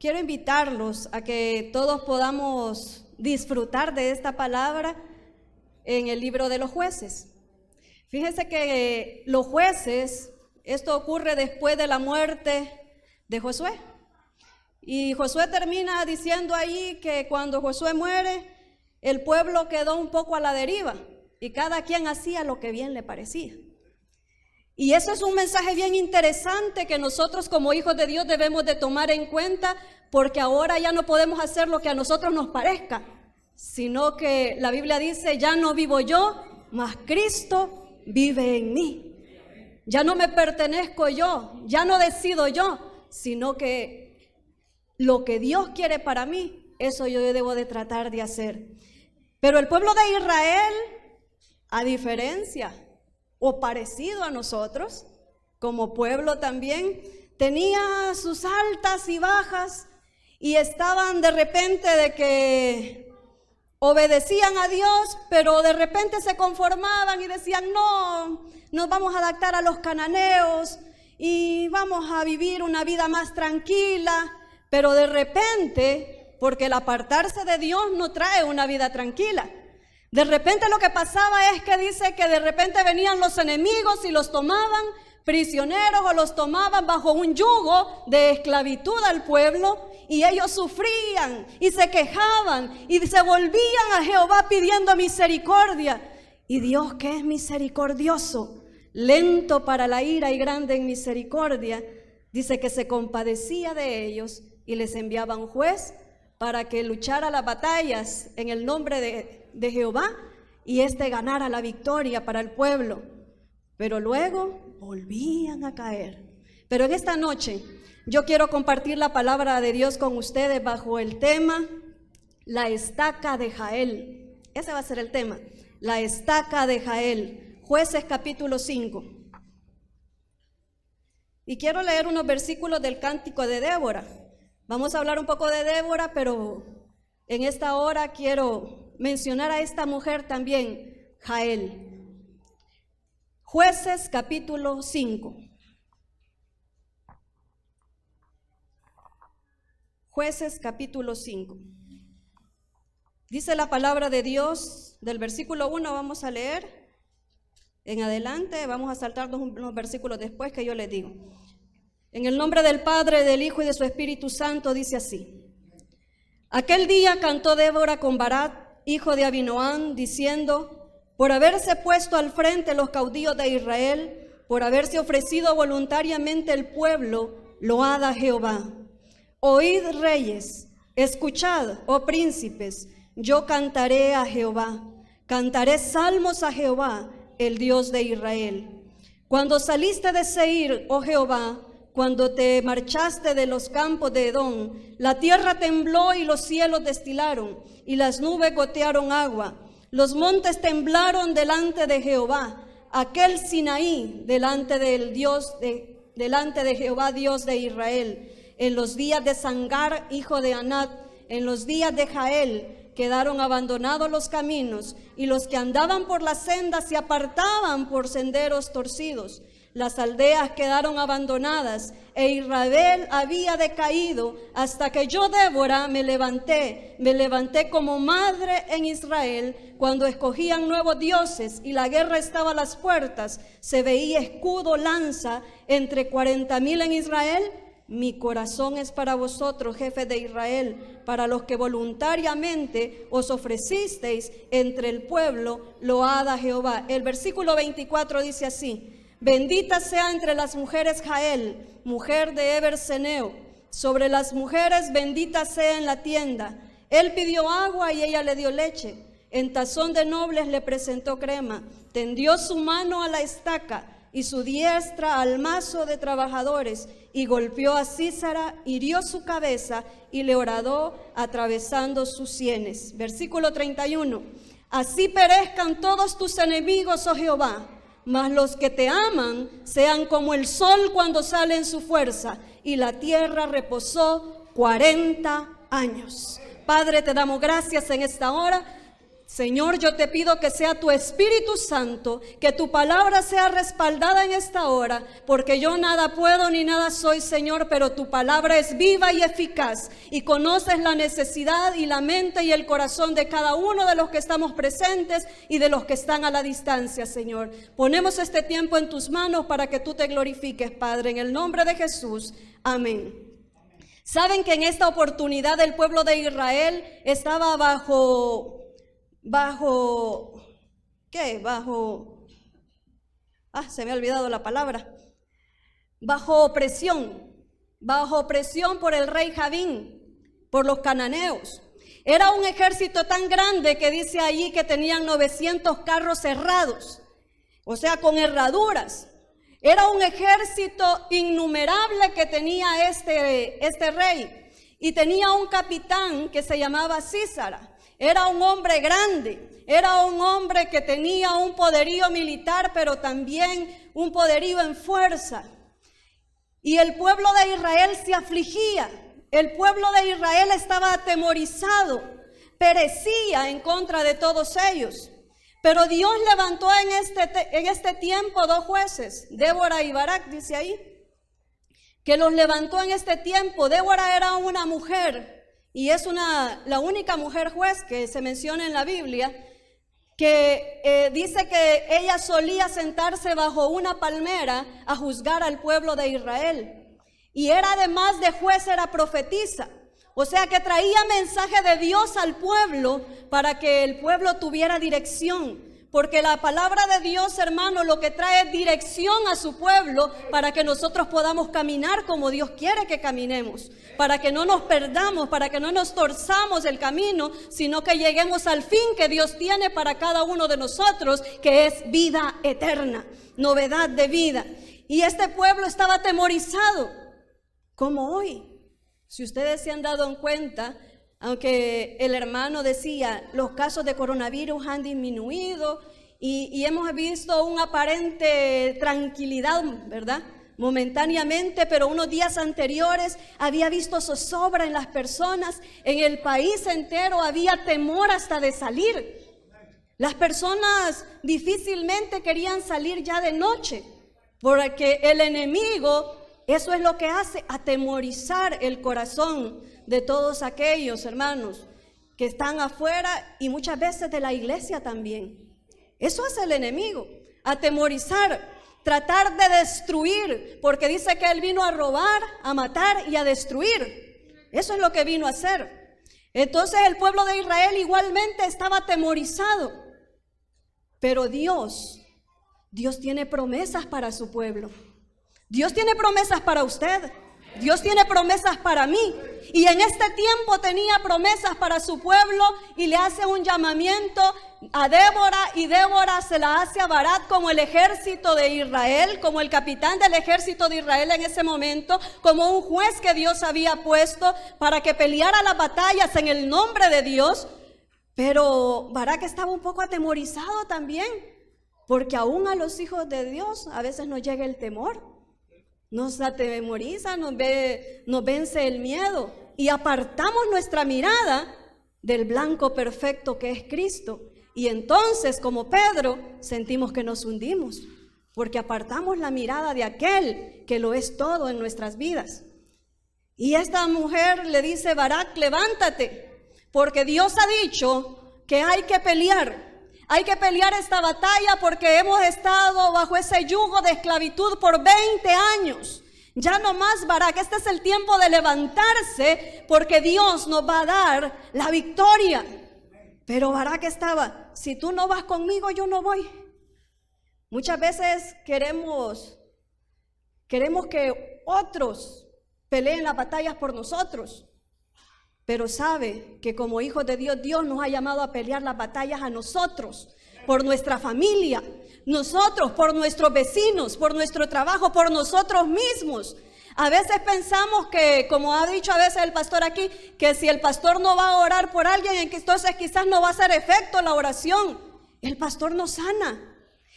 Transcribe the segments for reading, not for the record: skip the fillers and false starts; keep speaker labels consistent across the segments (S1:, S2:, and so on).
S1: quiero invitarlos a que todos podamos disfrutar de esta palabra en el libro de los Jueces. Fíjense que los jueces, esto ocurre después de la muerte de Josué. Y Josué termina diciendo ahí que cuando Josué muere, el pueblo quedó un poco a la deriva y cada quien hacía lo que bien le parecía. Y eso es un mensaje bien interesante que nosotros como hijos de Dios debemos de tomar en cuenta, porque ahora ya no podemos hacer lo que a nosotros nos parezca, sino que la Biblia dice, ya no vivo yo, mas Cristo vive en mí. Ya no me pertenezco yo, ya no decido yo, sino que lo que Dios quiere para mí, eso yo debo de tratar de hacer. Pero el pueblo de Israel, a diferencia o parecido a nosotros, como pueblo también, tenía sus altas y bajas y estaban de repente de que obedecían a Dios, pero de repente se conformaban y decían, no, nos vamos a adaptar a los cananeos y vamos a vivir una vida más tranquila, pero de repente, porque el apartarse de Dios no trae una vida tranquila. De repente lo que pasaba es que dice que de repente venían los enemigos y los tomaban prisioneros o los tomaban bajo un yugo de esclavitud al pueblo y ellos sufrían y se quejaban y se volvían a Jehová pidiendo misericordia. Y Dios, que es misericordioso, lento para la ira y grande en misericordia, dice que se compadecía de ellos y les enviaba un juez para que luchara las batallas en el nombre de Jehová y ganara la victoria para el pueblo. Pero luego volvían a caer. Pero en esta noche yo quiero compartir la palabra de Dios con ustedes bajo el tema la estaca de Jael. Ese va a ser el tema, la estaca de Jael. Jueces capítulo 5. Y quiero leer unos versículos del cántico de Débora. Vamos a hablar un poco de Débora, pero en esta hora quiero mencionar a esta mujer también, Jael. Jueces capítulo 5. Jueces capítulo 5. Dice la palabra de Dios, del versículo 1 vamos a leer en adelante, vamos a saltarnos unos versículos después que yo les digo. En el nombre del Padre, del Hijo y de su Espíritu Santo, dice así. Aquel día cantó Débora con Barak, hijo de Abinoam, diciendo, por haberse puesto al frente los caudillos de Israel, por haberse ofrecido voluntariamente el pueblo, load a Jehová. Oíd, reyes, escuchad, oh príncipes, yo cantaré a Jehová, cantaré salmos a Jehová, el Dios de Israel. Cuando saliste de Seir, oh Jehová, cuando te marchaste de los campos de Edom, la tierra tembló y los cielos destilaron, y las nubes gotearon agua. Los montes temblaron delante de Jehová, aquel Sinaí delante de Jehová, Dios de Israel. En los días de Sangar, hijo de Anat, en los días de Jael, quedaron abandonados los caminos, y los que andaban por las sendas se apartaban por senderos torcidos. Las aldeas quedaron abandonadas, e Israel había decaído, hasta que yo, Débora, me levanté como madre en Israel, cuando escogían nuevos dioses, y la guerra estaba a las puertas, se veía escudo, lanza, entre 40,000 en Israel. Mi corazón es para vosotros, jefes de Israel, para los que voluntariamente os ofrecisteis entre el pueblo, load a Jehová. El versículo 24 dice así. Bendita sea entre las mujeres Jael, mujer de Eber-Seneo. Sobre las mujeres bendita sea en la tienda. Él pidió agua y ella le dio leche. En tazón de nobles le presentó crema. Tendió su mano a la estaca y su diestra al mazo de trabajadores. Y golpeó a Sísara, hirió su cabeza y le horadó atravesando sus sienes. Versículo 31. Así perezcan todos tus enemigos, oh Jehová. Mas los que te aman sean como el sol cuando sale en su fuerza. Y la tierra reposó 40 años. Padre, te damos gracias en esta hora. Señor, yo te pido que sea tu Espíritu Santo, que tu palabra sea respaldada en esta hora, porque yo nada puedo ni nada soy, Señor, pero tu palabra es viva y eficaz y conoces la necesidad y la mente y el corazón de cada uno de los que estamos presentes y de los que están a la distancia, Señor. Ponemos este tiempo en tus manos para que tú te glorifiques, Padre, en el nombre de Jesús. Amén. Saben que en esta oportunidad el pueblo de Israel estaba bajo, se me ha olvidado la palabra, bajo opresión por el rey Jabín, por los cananeos. Era un ejército tan grande que dice allí que tenían 900 carros cerrados, o sea, con herraduras. Era un ejército innumerable que tenía este rey, y tenía un capitán que se llamaba Sísara. Era un hombre grande, era un hombre que tenía un poderío militar, pero también un poderío en fuerza. Y el pueblo de Israel se afligía, el pueblo de Israel estaba atemorizado, perecía en contra de todos ellos. Pero Dios levantó en este tiempo dos jueces, Débora y Barak, dice ahí, que los levantó en este tiempo. Débora era una mujer, y es la única mujer juez que se menciona en la Biblia, que dice que ella solía sentarse bajo una palmera a juzgar al pueblo de Israel. Y era, además de juez, era profetisa. O sea que traía mensaje de Dios al pueblo para que el pueblo tuviera dirección. Porque la palabra de Dios, hermano, lo que trae es dirección a su pueblo para que nosotros podamos caminar como Dios quiere que caminemos. Para que no nos perdamos, para que no nos torzamos el camino, sino que lleguemos al fin que Dios tiene para cada uno de nosotros, que es vida eterna, novedad de vida. Y este pueblo estaba atemorizado, como hoy. Si ustedes se han dado en cuenta, aunque el hermano decía, los casos de coronavirus han disminuido y hemos visto una aparente tranquilidad, ¿verdad? Momentáneamente, pero unos días anteriores había visto zozobra en las personas. En el país entero había temor hasta de salir. Las personas difícilmente querían salir ya de noche, porque el enemigo, eso es lo que hace, atemorizar el corazón de todos aquellos hermanos que están afuera y muchas veces de la iglesia también. Eso hace el enemigo, atemorizar, tratar de destruir, porque dice que él vino a robar, a matar y a destruir. Eso es lo que vino a hacer. Entonces el pueblo de Israel igualmente estaba atemorizado. Pero Dios tiene promesas para su pueblo. Dios tiene promesas para usted. Dios tiene promesas para mí. Y en este tiempo tenía promesas para su pueblo y le hace un llamamiento a Débora, y Débora se la hace a Barak como el ejército de Israel, como el capitán del ejército de Israel en ese momento, como un juez que Dios había puesto para que peleara las batallas en el nombre de Dios. Pero Barak estaba un poco atemorizado también, porque aún a los hijos de Dios a veces nos llega el temor. Nos atemoriza, nos vence el miedo y apartamos nuestra mirada del blanco perfecto que es Cristo. Y entonces, como Pedro, sentimos que nos hundimos, porque apartamos la mirada de aquel que lo es todo en nuestras vidas. Y esta mujer le dice, Barak, levántate, porque Dios ha dicho que hay que pelear. Hay que pelear esta batalla porque hemos estado bajo ese yugo de esclavitud por 20 años. Ya no más, Barak, este es el tiempo de levantarse porque Dios nos va a dar la victoria. Pero Barak estaba, si tú no vas conmigo, yo no voy. Muchas veces queremos que otros peleen las batallas por nosotros. Pero sabe que como hijos de Dios, Dios nos ha llamado a pelear las batallas a nosotros, por nuestra familia, nosotros, por nuestros vecinos, por nuestro trabajo, por nosotros mismos. A veces pensamos que, como ha dicho a veces el pastor aquí, que si el pastor no va a orar por alguien, entonces quizás no va a hacer efecto la oración. El pastor no sana.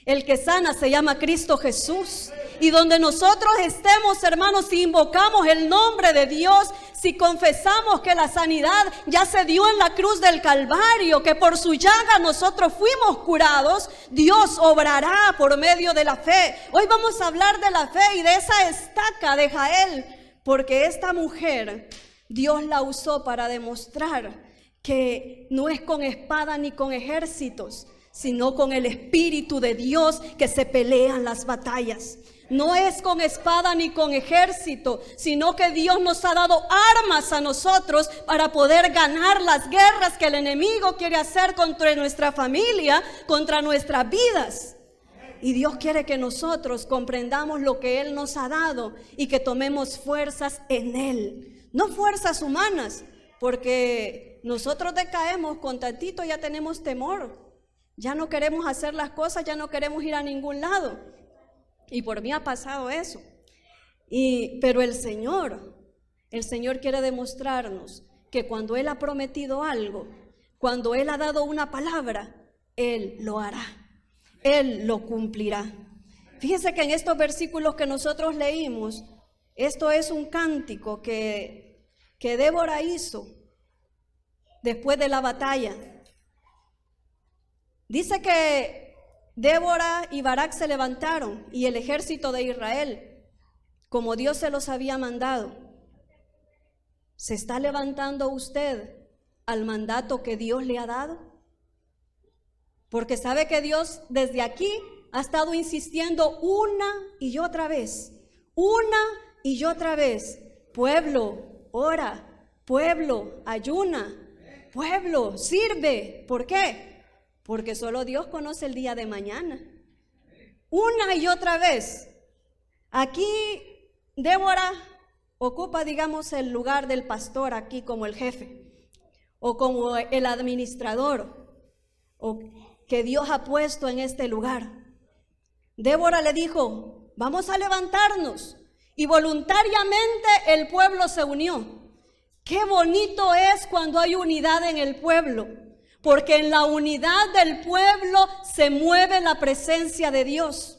S1: El que sana se llama Cristo Jesús. Y donde nosotros estemos, hermanos, si invocamos el nombre de Dios, si confesamos que la sanidad ya se dio en la cruz del Calvario, que por su llaga nosotros fuimos curados, Dios obrará por medio de la fe. Hoy vamos a hablar de la fe y de esa estaca de Jael, porque esta mujer Dios la usó para demostrar que no es con espada ni con ejércitos, sino con el Espíritu de Dios que se pelean las batallas. No es con espada ni con ejército, sino que Dios nos ha dado armas a nosotros para poder ganar las guerras que el enemigo quiere hacer contra nuestra familia, contra nuestras vidas. Y Dios quiere que nosotros comprendamos lo que Él nos ha dado y que tomemos fuerzas en Él, no fuerzas humanas, porque nosotros decaemos con tantito, ya tenemos temor, ya no queremos hacer las cosas, ya no queremos ir a ningún lado. Y por mí ha pasado eso. Pero el Señor quiere demostrarnos que cuando Él ha prometido algo, cuando Él ha dado una palabra, Él lo hará, Él lo cumplirá. Fíjense que en estos versículos que nosotros leímos, esto es un cántico que Débora hizo después de la batalla. Dice que Débora y Barak se levantaron y el ejército de Israel, como Dios se los había mandado. ¿Se está levantando usted al mandato que Dios le ha dado? Porque sabe que Dios desde aquí ha estado insistiendo una y otra vez, pueblo, ora, pueblo, ayuna, pueblo, sirve. ¿Por qué? Porque solo Dios conoce el día de mañana. Una y otra vez. Aquí Débora ocupa, digamos, el lugar del pastor aquí como el jefe o como el administrador o que Dios ha puesto en este lugar. Débora le dijo, vamos a levantarnos, y voluntariamente el pueblo se unió. Qué bonito es cuando hay unidad en el pueblo. Porque en la unidad del pueblo se mueve la presencia de Dios.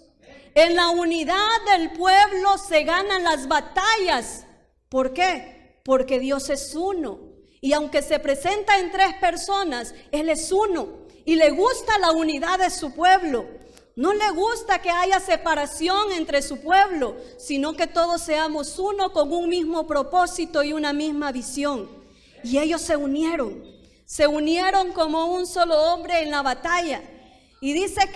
S1: En la unidad del pueblo se ganan las batallas. ¿Por qué? Porque Dios es uno. Y aunque se presenta en tres personas, Él es uno. Y le gusta la unidad de su pueblo. No le gusta que haya separación entre su pueblo, sino que todos seamos uno con un mismo propósito y una misma visión. Y ellos se unieron como un solo hombre en la batalla. Y dice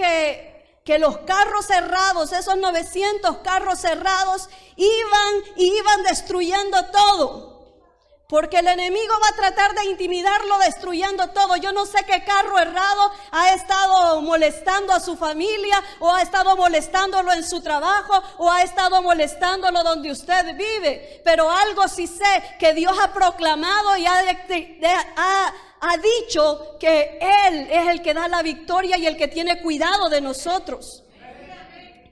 S1: que los carros cerrados, esos 900 carros cerrados, iban destruyendo todo. Porque el enemigo va a tratar de intimidarlo destruyendo todo. Yo no sé qué carro errado ha estado molestando a su familia, o ha estado molestándolo en su trabajo, o ha estado molestándolo donde usted vive. Pero algo sí sé, que Dios ha proclamado y ha dicho que Él es el que da la victoria y el que tiene cuidado de nosotros.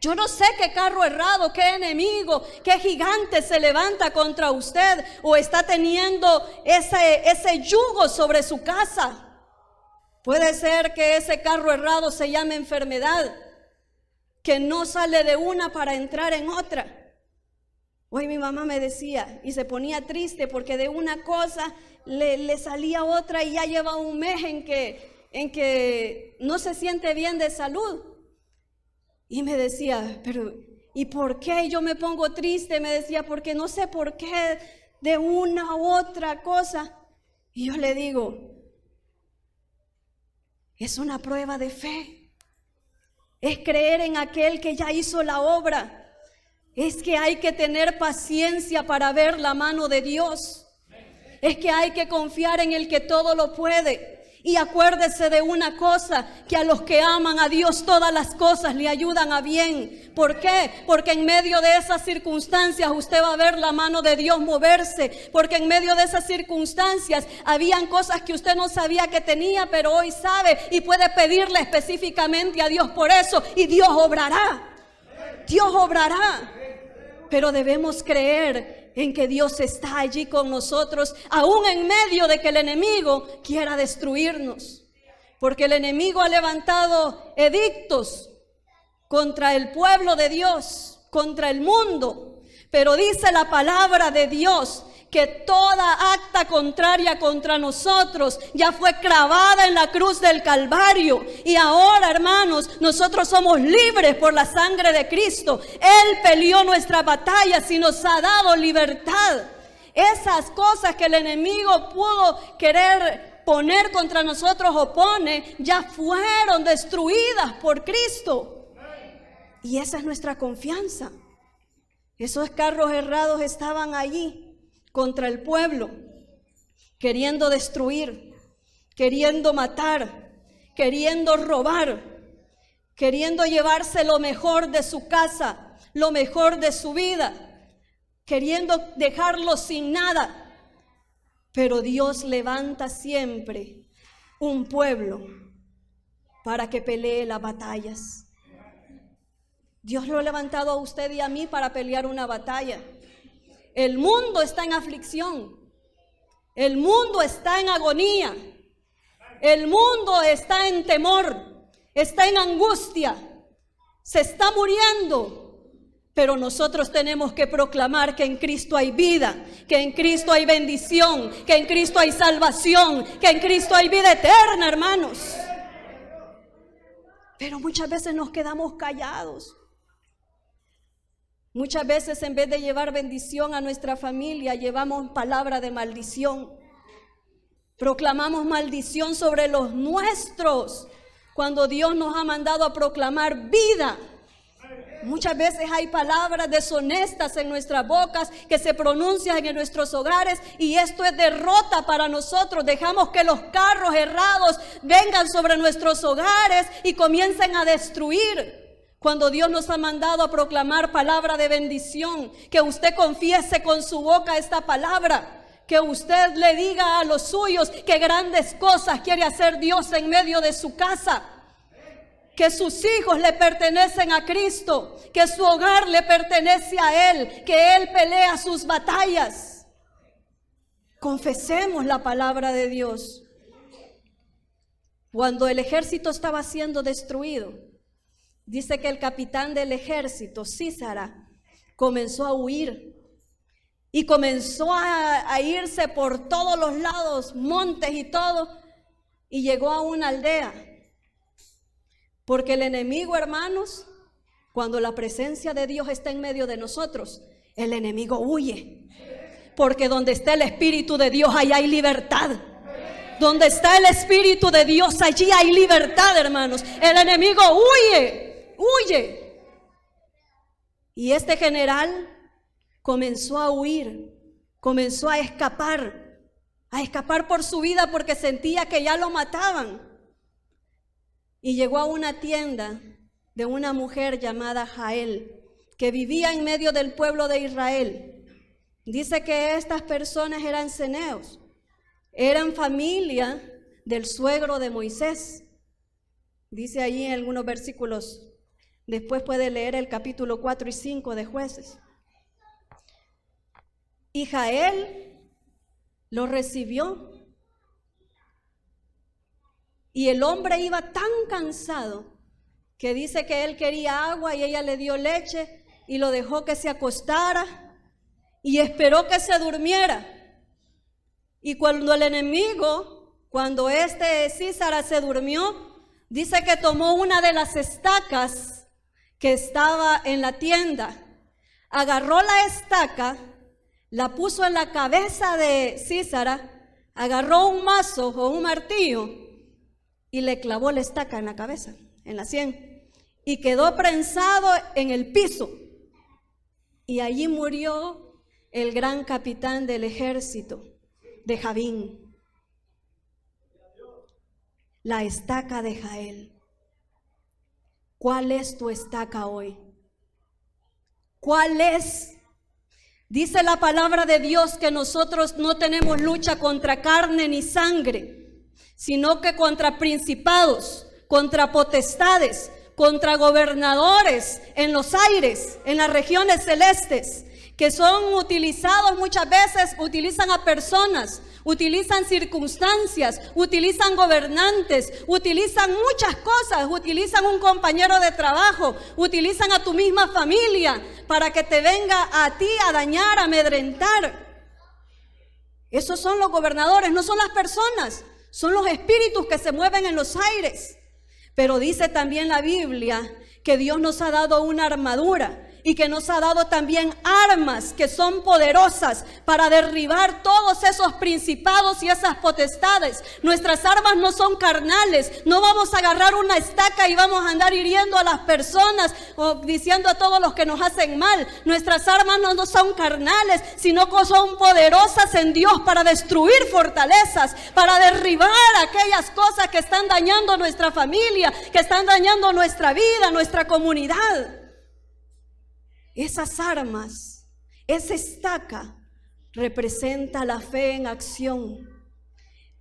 S1: Yo no sé qué carro errado, qué enemigo, qué gigante se levanta contra usted o está teniendo ese yugo sobre su casa. Puede ser que ese carro errado se llame enfermedad, que no sale de una para entrar en otra. Hoy mi mamá me decía y se ponía triste porque de una cosa le salía otra y ya lleva un mes en que no se siente bien de salud. Y me decía, pero ¿y por qué yo me pongo triste? Me decía, porque no sé por qué de una u otra cosa. Y yo le digo, es una prueba de fe. Es creer en aquel que ya hizo la obra. Es que hay que tener paciencia para ver la mano de Dios. Es que hay que confiar en el que todo lo puede. Y acuérdese de una cosa, que a los que aman a Dios todas las cosas le ayudan a bien. ¿Por qué? Porque en medio de esas circunstancias usted va a ver la mano de Dios moverse. Porque en medio de esas circunstancias habían cosas que usted no sabía que tenía, pero hoy sabe y puede pedirle específicamente a Dios por eso. Y Dios obrará. Dios obrará. Pero debemos creer en que Dios está allí con nosotros, aún en medio de que el enemigo quiera destruirnos. Porque el enemigo ha levantado edictos contra el pueblo de Dios, contra el mundo. Pero dice la palabra de Dios que toda acta contraria contra nosotros ya fue clavada en la cruz del Calvario. Y ahora, hermanos, nosotros somos libres por la sangre de Cristo. Él peleó nuestras batallas y nos ha dado libertad. Esas cosas que el enemigo pudo querer poner contra nosotros o pone, ya fueron destruidas por Cristo. Y esa es nuestra confianza. Esos carros errados estaban allí contra el pueblo, queriendo destruir, queriendo matar, queriendo robar, queriendo llevarse lo mejor de su casa, lo mejor de su vida, queriendo dejarlo sin nada. Pero Dios levanta siempre un pueblo para que pelee las batallas. Dios lo ha levantado a usted y a mí para pelear una batalla. El mundo está en aflicción. El mundo está en agonía. El mundo está en temor. Está en angustia. Se está muriendo. Pero nosotros tenemos que proclamar que en Cristo hay vida, que en Cristo hay bendición, que en Cristo hay salvación, que en Cristo hay vida eterna, hermanos. Pero muchas veces nos quedamos callados. Muchas veces en vez de llevar bendición a nuestra familia, llevamos palabra de maldición. Proclamamos maldición sobre los nuestros, cuando Dios nos ha mandado a proclamar vida. Muchas veces hay palabras deshonestas en nuestras bocas que se pronuncian en nuestros hogares, y esto es derrota para nosotros. Dejamos que los carros errados vengan sobre nuestros hogares y comiencen a destruir. Cuando Dios nos ha mandado a proclamar palabra de bendición, que usted confiese con su boca esta palabra, que usted le diga a los suyos que grandes cosas quiere hacer Dios en medio de su casa, que sus hijos le pertenecen a Cristo, que su hogar le pertenece a Él, que Él pelea sus batallas. Confesemos la palabra de Dios. Cuando el ejército estaba siendo destruido, dice que el capitán del ejército, Sísara, comenzó a huir y comenzó a irse por todos los lados, montes y todo, y llegó a una aldea. Porque el enemigo, hermanos, cuando la presencia de Dios está en medio de nosotros, el enemigo huye. Porque donde está el Espíritu de Dios, allá hay libertad. Donde está el Espíritu de Dios, allí hay libertad, hermanos. El enemigo huye. Huye. Y este general comenzó a huir, comenzó a escapar por su vida porque sentía que ya lo mataban. Y llegó a una tienda de una mujer llamada Jael, que vivía en medio del pueblo de Israel. Dice que estas personas eran ceneos, eran familia del suegro de Moisés. Dice allí en algunos versículos. Después puede leer el capítulo 4 y 5 de Jueces. Y Jael lo recibió. Y el hombre iba tan cansado que dice que él quería agua y ella le dio leche y lo dejó que se acostara y esperó que se durmiera. Y cuando el enemigo, cuando Sísara se durmió, dice que tomó una de las estacas que estaba en la tienda, agarró la estaca, la puso en la cabeza de Sísara, agarró un mazo o un martillo y le clavó la estaca en la cabeza, en la sien, y quedó prensado en el piso. Y allí murió el gran capitán del ejército de Jabín. La estaca de Jael. ¿Cuál es tu estaca hoy? ¿Cuál es? Dice la palabra de Dios que nosotros no tenemos lucha contra carne ni sangre, sino que contra principados, contra potestades, contra gobernadores en los aires, en las regiones celestes, que son utilizados muchas veces, utilizan a personas, utilizan circunstancias, utilizan gobernantes, utilizan muchas cosas, utilizan un compañero de trabajo, utilizan a tu misma familia para que te venga a ti a dañar, a amedrentar. Esos son los gobernadores, no son las personas, son los espíritus que se mueven en los aires. Pero dice también la Biblia que Dios nos ha dado una armadura y que nos ha dado también armas que son poderosas para derribar todos esos principados y esas potestades. Nuestras armas no son carnales, no vamos a agarrar una estaca y vamos a andar hiriendo a las personas o diciendo a todos los que nos hacen mal. Nuestras armas no son carnales, sino que son poderosas en Dios para destruir fortalezas, para derribar aquellas cosas que están dañando nuestra familia, que están dañando nuestra vida, nuestra comunidad. Esas armas, esa estaca representa la fe en acción.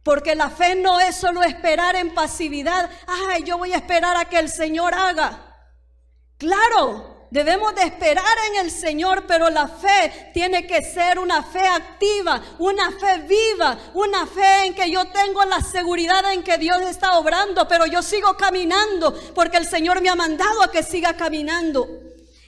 S1: Porque la fe no es solo esperar en pasividad. Ay, yo voy a esperar a que el Señor haga. Claro, debemos de esperar en el Señor, pero la fe tiene que ser una fe activa, una fe viva, una fe en que yo tengo la seguridad en que Dios está obrando, pero yo sigo caminando porque el Señor me ha mandado a que siga caminando.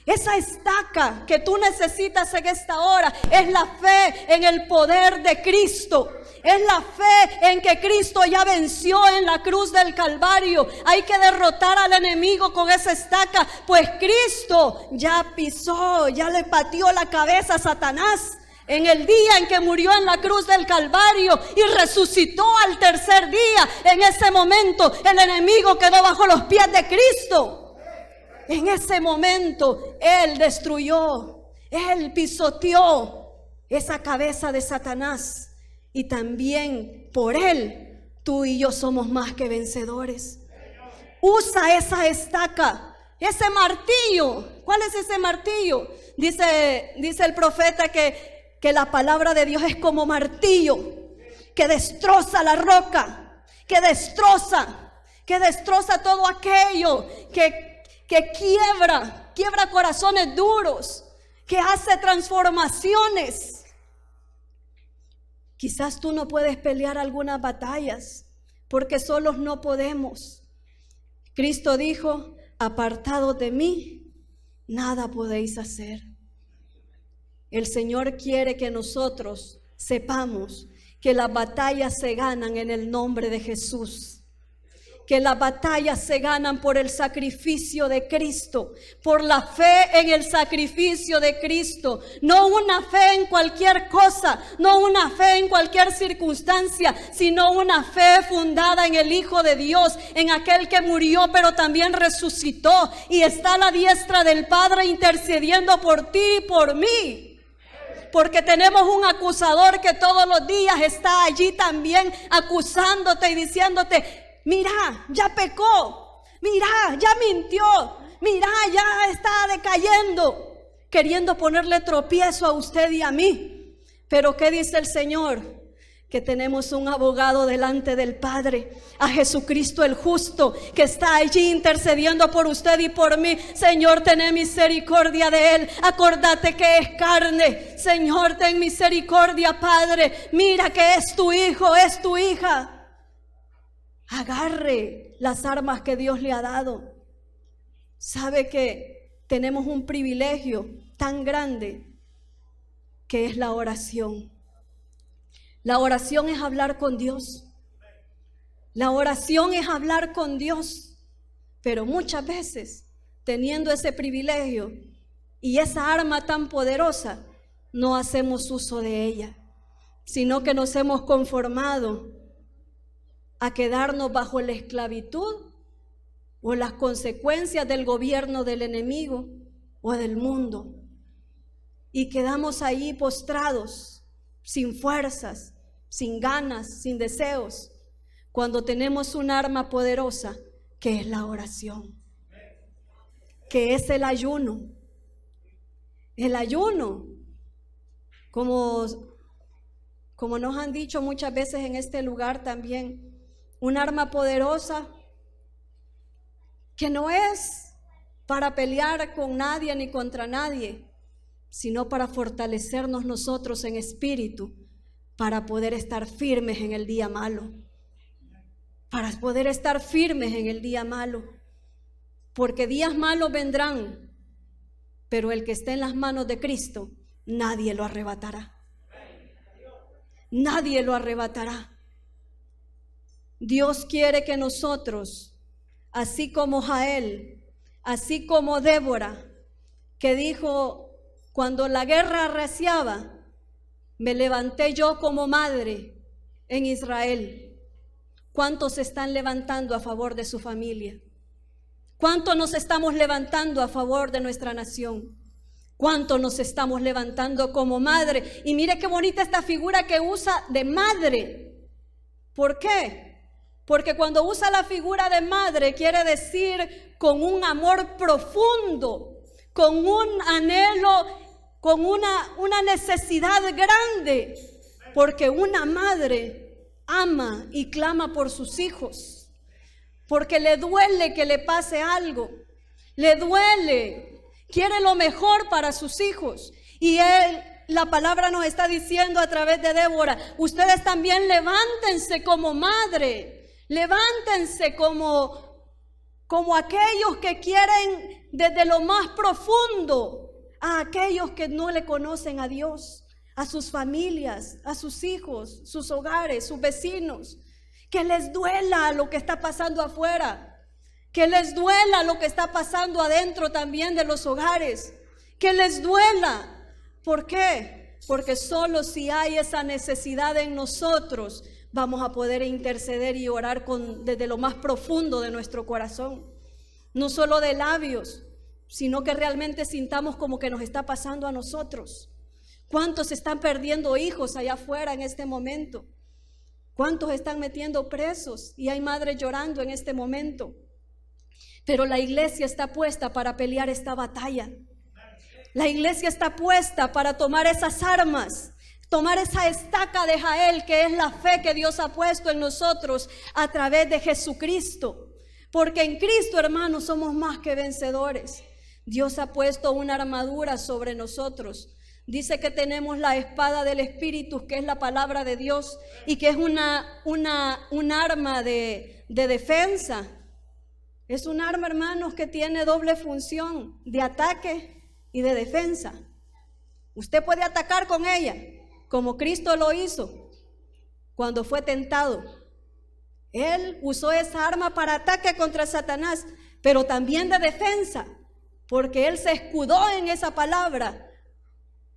S1: Esa estaca que tú necesitas en esta hora es la fe en el poder de Cristo. Es la fe en que Cristo ya venció en la cruz del Calvario. Hay que derrotar al enemigo con esa estaca, pues Cristo ya pisó, ya le pateó la cabeza a Satanás en el día en que murió en la cruz del Calvario y resucitó al tercer día. En ese momento el enemigo quedó bajo los pies de Cristo. En ese momento Él destruyó, Él pisoteó esa cabeza de Satanás. Y también por Él, tú y yo somos más que vencedores. Usa esa estaca, ese martillo. ¿Cuál es ese martillo? Dice el profeta que la palabra de Dios es como martillo, que destroza la roca, que destroza todo aquello que quiebra corazones duros, que hace transformaciones. Quizás tú no puedes pelear algunas batallas porque solos no podemos. Cristo dijo: apartados de mí, nada podéis hacer. El Señor quiere que nosotros sepamos que las batallas se ganan en el nombre de Jesús. Que las batallas se ganan por el sacrificio de Cristo, por la fe en el sacrificio de Cristo. No una fe en cualquier cosa, no una fe en cualquier circunstancia, sino una fe fundada en el Hijo de Dios, en aquel que murió pero también resucitó y está a la diestra del Padre intercediendo por ti y por mí. Porque tenemos un acusador que todos los días está allí también acusándote y diciéndote: mira, ya pecó, mira, ya mintió, mira, ya está decayendo, queriendo ponerle tropiezo a usted y a mí. Pero ¿qué dice el Señor? Que tenemos un abogado delante del Padre, a Jesucristo el justo, que está allí intercediendo por usted y por mí. Señor, ten misericordia de él, acordate que es carne. Señor, ten misericordia, Padre, mira que es tu hijo, es tu hija. Agarre las armas que Dios le ha dado. Sabe que tenemos un privilegio tan grande que es la oración. La oración es hablar con Dios. La oración es hablar con Dios. Pero muchas veces, teniendo ese privilegio y esa arma tan poderosa, no hacemos uso de ella, sino que nos hemos conformado a quedarnos bajo la esclavitud o las consecuencias del gobierno del enemigo o del mundo. Y quedamos ahí postrados, sin fuerzas, sin ganas, sin deseos, cuando tenemos un arma poderosa que es la oración, que es el ayuno. El ayuno, como nos han dicho muchas veces en este lugar también, un arma poderosa que no es para pelear con nadie ni contra nadie, sino para fortalecernos nosotros en espíritu, para poder estar firmes en el día malo. Para poder estar firmes en el día malo. Porque días malos vendrán, pero el que esté en las manos de Cristo, nadie lo arrebatará. nadie lo arrebatará. Dios quiere que nosotros, así como Jael, así como Débora, que dijo, cuando la guerra arreciaba, me levanté yo como madre en Israel. ¿Cuántos se están levantando a favor de su familia? ¿Cuántos nos estamos levantando a favor de nuestra nación? ¿Cuántos nos estamos levantando como madre? Y mire qué bonita esta figura que usa de madre. ¿Por qué? Porque cuando usa la figura de madre quiere decir con un amor profundo, con un anhelo, con una necesidad grande, porque una madre ama y clama por sus hijos, porque le duele que le pase algo, le duele, quiere lo mejor para sus hijos. Y la palabra nos está diciendo a través de Débora, ustedes también levántense como madre, levántense como aquellos que quieren desde lo más profundo a aquellos que no le conocen a Dios, a sus familias, a sus hijos, sus hogares, sus vecinos, que les duela lo que está pasando afuera, que les duela lo que está pasando adentro también de los hogares, que les duela. ¿Por qué? Porque solo si hay esa necesidad en nosotros, vamos a poder interceder y orar desde lo más profundo de nuestro corazón, no solo de labios, sino que realmente sintamos como que nos está pasando a nosotros. ¿Cuántos están perdiendo hijos allá afuera en este momento? ¿Cuántos están metiendo presos? Y hay madres llorando en este momento. Pero la iglesia está puesta para pelear esta batalla. La iglesia está puesta para tomar esas armas, tomar esa estaca de Jael, que es la fe que Dios ha puesto en nosotros a través de Jesucristo. Porque en Cristo, hermanos, somos más que vencedores. Dios ha puesto una armadura sobre nosotros. Dice que tenemos la espada del Espíritu, que es la palabra de Dios, y que es un arma de defensa. Es un arma, hermanos, que tiene doble función, de ataque y de defensa. Usted puede atacar con ella, como Cristo lo hizo cuando fue tentado. Él usó esa arma para ataque contra Satanás, pero también de defensa, porque Él se escudó en esa palabra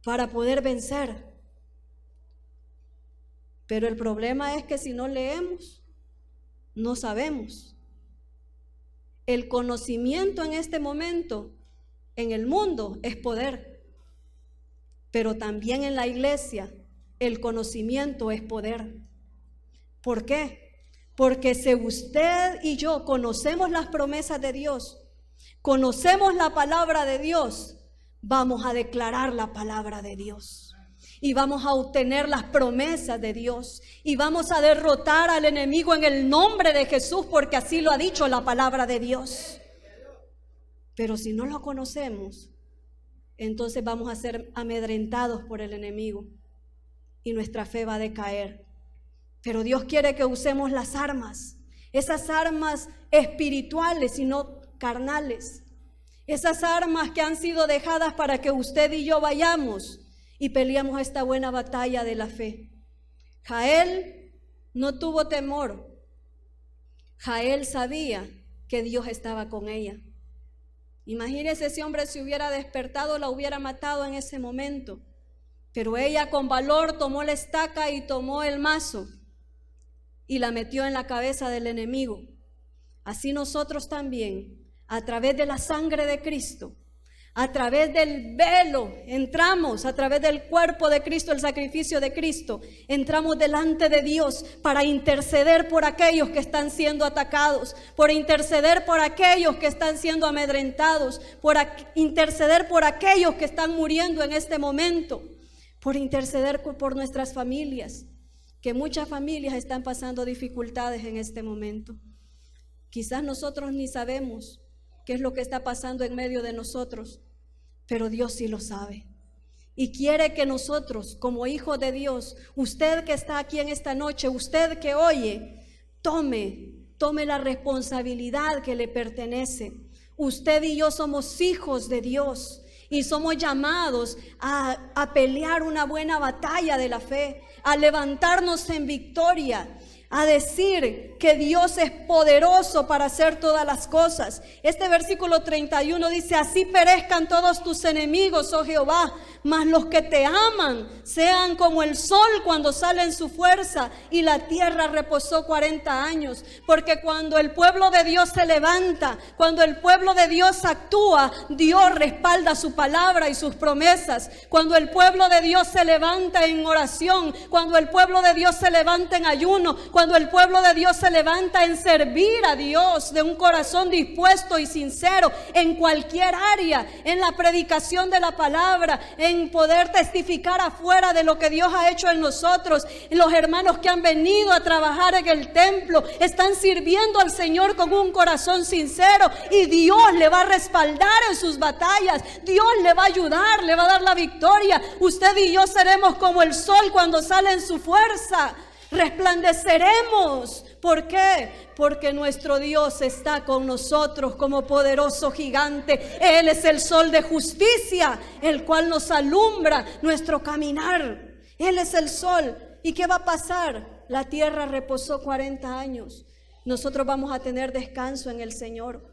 S1: para poder vencer. Pero el problema es que si no leemos, no sabemos. El conocimiento en este momento en el mundo es poder, pero también en la iglesia el conocimiento es poder. ¿Por qué? Porque si usted y yo conocemos las promesas de Dios, conocemos la palabra de Dios, vamos a declarar la palabra de Dios y vamos a obtener las promesas de Dios y vamos a derrotar al enemigo en el nombre de Jesús, porque así lo ha dicho la palabra de Dios. Pero si no lo conocemos, entonces vamos a ser amedrentados por el enemigo y nuestra fe va a decaer. Pero Dios quiere que usemos las armas, esas armas espirituales y no carnales, esas armas que han sido dejadas para que usted y yo vayamos y peleemos esta buena batalla de la fe. Jael no tuvo temor. Jael sabía que Dios estaba con ella. Imagínese, ese hombre se hubiera despertado, la hubiera matado en ese momento. Pero ella con valor tomó la estaca y tomó el mazo y la metió en la cabeza del enemigo. Así nosotros también, a través de la sangre de Cristo, a través del velo, entramos a través del cuerpo de Cristo, el sacrificio de Cristo, entramos delante de Dios para interceder por aquellos que están siendo atacados, por interceder por aquellos que están siendo amedrentados, por interceder por aquellos que están muriendo en este momento, por interceder por nuestras familias, que muchas familias están pasando dificultades en este momento. Quizás nosotros ni sabemos qué es lo que está pasando en medio de nosotros, pero Dios sí lo sabe. Y quiere que nosotros, como hijos de Dios, usted que está aquí en esta noche, usted que oye, tome la responsabilidad que le pertenece. Usted y yo somos hijos de Dios y somos llamados a pelear una buena batalla de la fe, a levantarnos en victoria, a decir que Dios es poderoso para hacer todas las cosas. Este versículo 31 dice: así perezcan todos tus enemigos, oh Jehová, mas los que te aman sean como el sol cuando sale en su fuerza. Y la tierra reposó 40 años. Porque cuando el pueblo de Dios se levanta, cuando el pueblo de Dios actúa, Dios respalda su palabra y sus promesas. Cuando el pueblo de Dios se levanta en oración, cuando el pueblo de Dios se levanta en ayuno, cuando el pueblo de Dios se levanta en servir a Dios de un corazón dispuesto y sincero en cualquier área, en la predicación de la palabra, en poder testificar afuera de lo que Dios ha hecho en nosotros. Los hermanos que han venido a trabajar en el templo están sirviendo al Señor con un corazón sincero, y Dios le va a respaldar en sus batallas. Dios le va a ayudar, le va a dar la victoria. Usted y yo seremos como el sol cuando sale en su fuerza. Resplandeceremos. ¿Por qué? Porque nuestro Dios está con nosotros como poderoso gigante. Él es el sol de justicia, el cual nos alumbra nuestro caminar. Él es el sol. ¿Y qué va a pasar? La tierra reposó 40 años. Nosotros vamos a tener descanso en el Señor.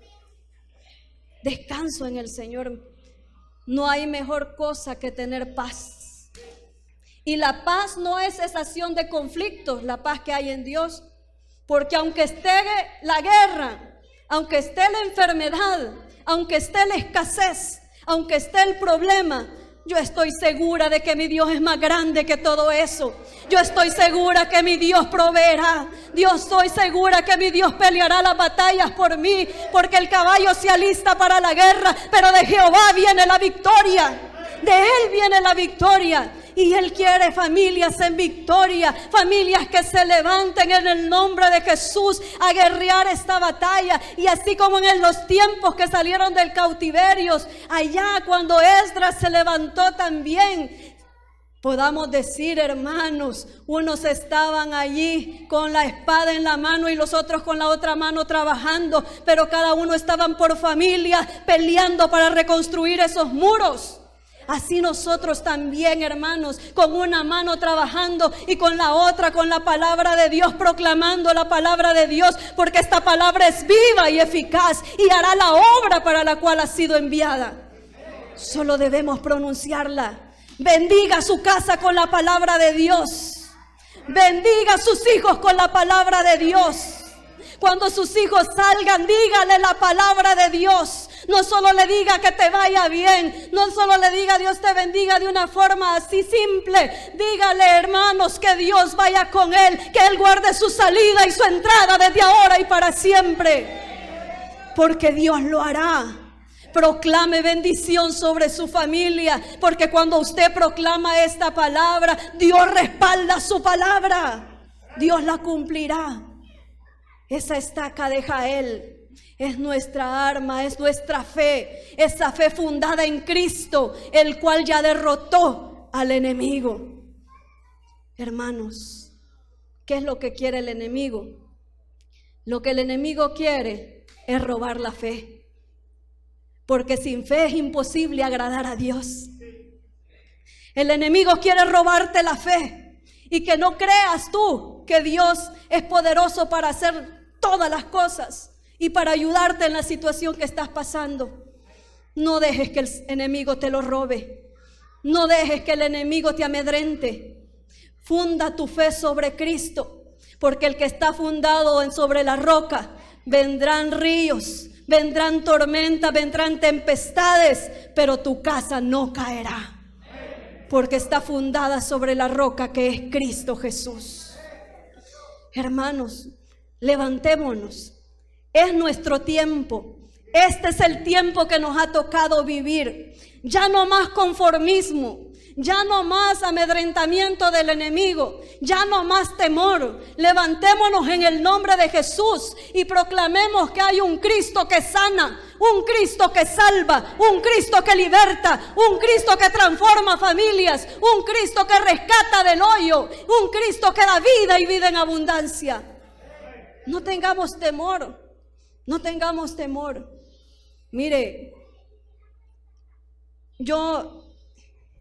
S1: Descanso en el Señor. No hay mejor cosa que tener paz. Y la paz no es cesación de conflictos, la paz que hay en Dios. Porque aunque esté la guerra, aunque esté la enfermedad, aunque esté la escasez, aunque esté el problema, yo estoy segura de que mi Dios es más grande que todo eso. Yo estoy segura que mi Dios proveerá. Yo estoy segura que mi Dios peleará las batallas por mí. Porque el caballo se alista para la guerra, pero de Jehová viene la victoria. De Él viene la victoria. Y Él quiere familias en victoria, familias que se levanten en el nombre de Jesús a guerrear esta batalla. Y así como en los tiempos que salieron del cautiverio, allá cuando Esdras se levantó también, podamos decir, hermanos, unos estaban allí con la espada en la mano y los otros con la otra mano trabajando, pero cada uno estaban por familia peleando para reconstruir esos muros. Así nosotros también, hermanos, con una mano trabajando y con la otra con la palabra de Dios, proclamando la palabra de Dios, porque esta palabra es viva y eficaz y hará la obra para la cual ha sido enviada. Solo debemos pronunciarla. Bendiga su casa con la palabra de Dios. Bendiga a sus hijos con la palabra de Dios. Cuando sus hijos salgan, dígale la palabra de Dios. No solo le diga que te vaya bien, no solo le diga Dios te bendiga de una forma así simple. Dígale, hermanos, que Dios vaya con él, que Él guarde su salida y su entrada desde ahora y para siempre. Porque Dios lo hará. Proclame bendición sobre su familia, porque cuando usted proclama esta palabra, Dios respalda su palabra. Dios la cumplirá. Esa estaca de Jael es nuestra arma, es nuestra fe, esa fe fundada en Cristo, el cual ya derrotó al enemigo. Hermanos, ¿qué es lo que quiere el enemigo? Lo que el enemigo quiere es robar la fe, porque sin fe es imposible agradar a Dios. El enemigo quiere robarte la fe y que no creas tú que Dios es poderoso para hacer todas las cosas y para ayudarte en la situación que estás pasando. No dejes que el enemigo te lo robe. No dejes que el enemigo te amedrente. Funda tu fe sobre Cristo, porque el que está fundado sobre la roca, vendrán ríos, vendrán tormentas, vendrán tempestades, pero tu casa no caerá, porque está fundada sobre la roca que es Cristo Jesús. Hermanos, levantémonos. Es nuestro tiempo. Este es el tiempo que nos ha tocado vivir. Ya no más conformismo, ya no más amedrentamiento del enemigo, ya no más temor. Levantémonos en el nombre de Jesús y proclamemos que hay un Cristo que sana, un Cristo que salva, un Cristo que liberta, un Cristo que transforma familias, un Cristo que rescata del hoyo, un Cristo que da vida y vida en abundancia. No tengamos temor, no tengamos temor. Mire, yo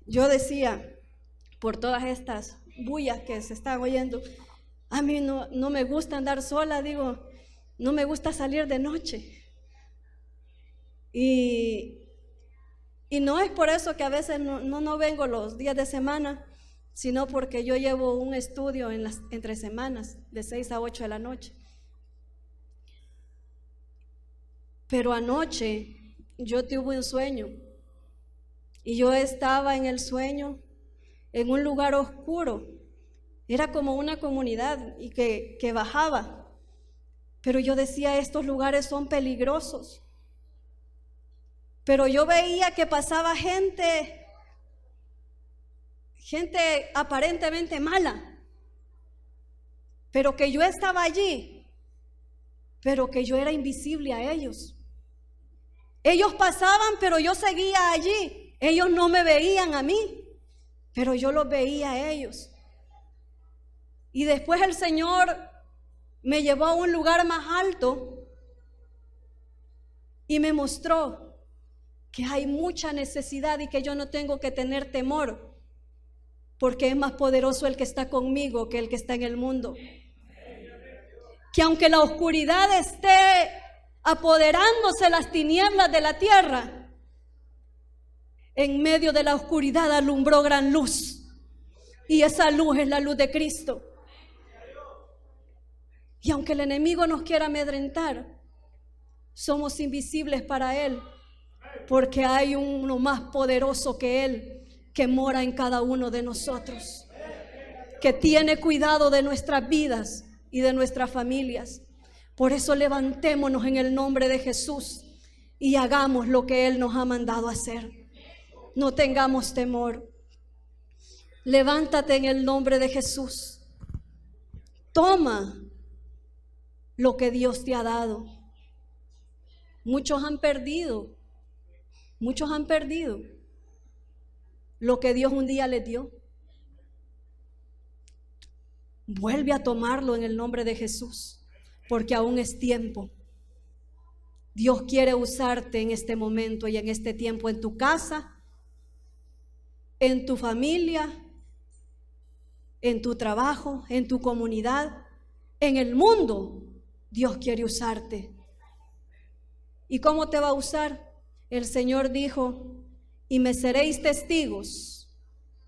S1: decía, por todas estas bullas que se están oyendo. A mí no me gusta andar sola, digo, no me gusta salir de noche. Y no es por eso que a veces no vengo los días de semana, sino porque yo llevo un estudio entre semanas, de 6 a 8 de la noche. Pero anoche yo tuve un sueño, y yo estaba en el sueño en un lugar oscuro. Era como una comunidad y que bajaba, pero yo decía, estos lugares son peligrosos. Pero yo veía que pasaba gente aparentemente mala, pero que yo estaba allí, pero que yo era invisible a ellos. Ellos pasaban, pero yo seguía allí. Ellos no me veían a mí, pero yo los veía a ellos. Y después el Señor me llevó a un lugar más alto y me mostró que hay mucha necesidad y que yo no tengo que tener temor, porque es más poderoso el que está conmigo que el que está en el mundo. Que aunque la oscuridad esté apoderándose las tinieblas de la tierra, en medio de la oscuridad alumbró gran luz, y esa luz es la luz de Cristo. Y aunque el enemigo nos quiera amedrentar, somos invisibles para él, porque hay uno más poderoso que él, que mora en cada uno de nosotros, que tiene cuidado de nuestras vidas y de nuestras familias. Por eso levantémonos en el nombre de Jesús y hagamos lo que él nos ha mandado hacer. No tengamos temor. Levántate en el nombre de Jesús. Toma lo que Dios te ha dado. Muchos han perdido lo que Dios un día les dio. Vuelve a tomarlo en el nombre de Jesús, porque aún es tiempo. Dios quiere usarte en este momento y en este tiempo, en tu casa, en tu familia, en tu trabajo, en tu comunidad, en el mundo. Dios quiere usarte. ¿Y cómo te va a usar? El Señor dijo: y me seréis testigos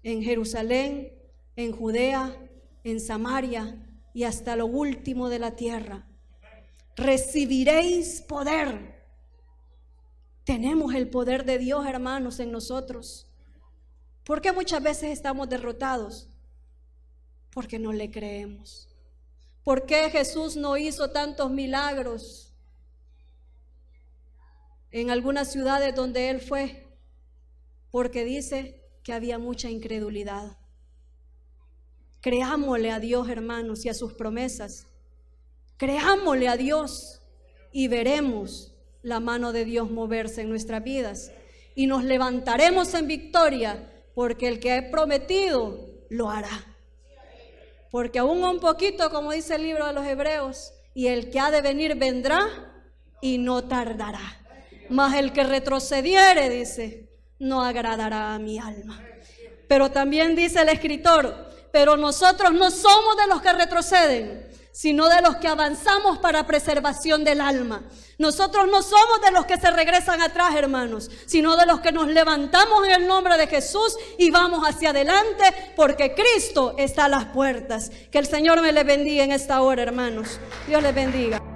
S1: en Jerusalén, en Judea, en Samaria y hasta lo último de la tierra. Recibiréis poder. Tenemos el poder de Dios, hermanos, en nosotros. ¿Por qué muchas veces estamos derrotados? Porque no le creemos. ¿Por qué Jesús no hizo tantos milagros en algunas ciudades donde Él fue? Porque dice que había mucha incredulidad. Creámosle a Dios, hermanos, y a sus promesas. Creámosle a Dios y veremos la mano de Dios moverse en nuestras vidas. Y nos levantaremos en victoria, porque el que ha prometido lo hará. Porque aún un poquito, como dice el libro de los Hebreos, y el que ha de venir vendrá y no tardará. Mas el que retrocediere, dice, no agradará a mi alma. Pero también dice el escritor: pero nosotros no somos de los que retroceden, sino de los que avanzamos para preservación del alma. Nosotros no somos de los que se regresan atrás, hermanos, sino de los que nos levantamos en el nombre de Jesús y vamos hacia adelante, porque Cristo está a las puertas. Que el Señor me les bendiga en esta hora, hermanos. Dios les bendiga.